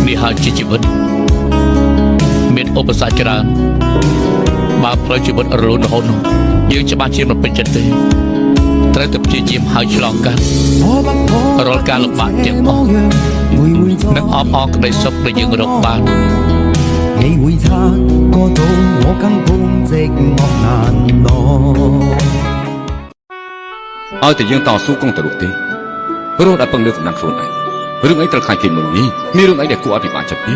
នេះហើយជាជីវិតមានឧបសគ្គច្រើនបើផ្លូវជីវិតរលូនរហូតនោះយើងច្បាស់ជាមិនពេញចិត្តទេត្រូវតែព្យាយាមហើយឆ្លងកាត់រាល់ការលំបាកទាំងអស់និងអបអរក្តីសុខដែលយើងរកបាន你會察覺到我根本寂寞難耐ឲ្យតែយើងតស៊ូគង់ទៅរកទេរស់ដែលពឹងលើកម្លាំងខ្លួនឯងរឿងអីត្រូវខ្លាចគេមើលងាយមានរឿងអីដែលគួរឲ្យពិបាកចិត្តទេ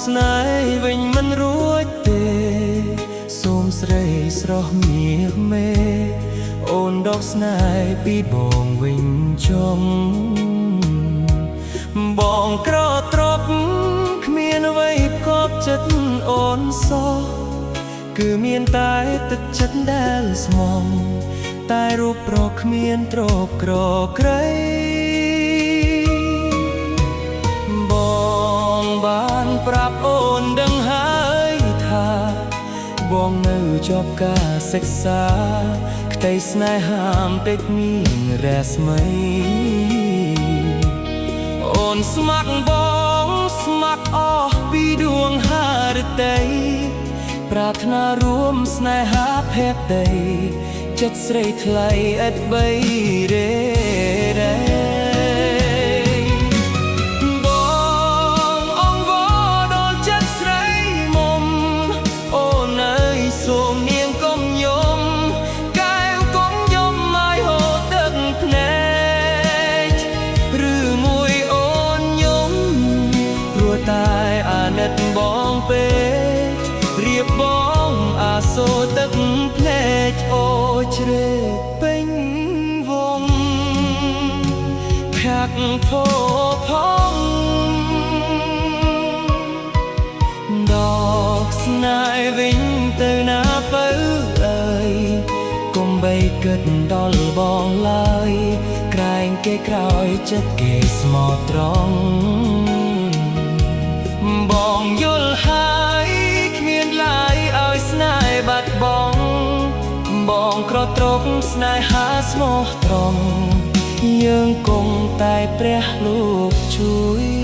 ស្នេហ៍វិញមិនរួចទេសូមស្រីស្រស់មាសមេអូនដកស្នេហ៍ពីបងវិញចង់បងក្រត្រប់គ្មានអ្វីផ្គប់ចិត្តអូនសោះគឺមានតែទឹកចិត្តដែលស្មងតែរូបប្រគ្មានទ្រពក្រក្រៃបានប្រាប់អូនដឹងហើយថាបងនៅជាប់ការសិក្សាក្តីស្នេហាតិចមានរស្មីអូនស្ម័គ្របងស្ម័គ្រអស់ពីដួងហារតីប្រាថ្នារួមស្នេហាភក្តីចិត្តស្រីថ្លៃឥតបីរេរ៉េបងពេករៀបបងអាសូរទឹកភ្នែកអូជ្រេកពេញវងខាក់ផោផងដកស្នេហ៍វិញទៅណាបើអើយគុំបីគិតដល់បងឡើយក្រែងគេក្រោយចិត្តគេស្មោះត្រង់បងយល់ហើយគ្មានឡើយឲ្យស្នេហ៍បាត់បង់បងក្រត្រកស្នេហាស្មោះត្រង់យើងគង់តែព្រះលោកជួយ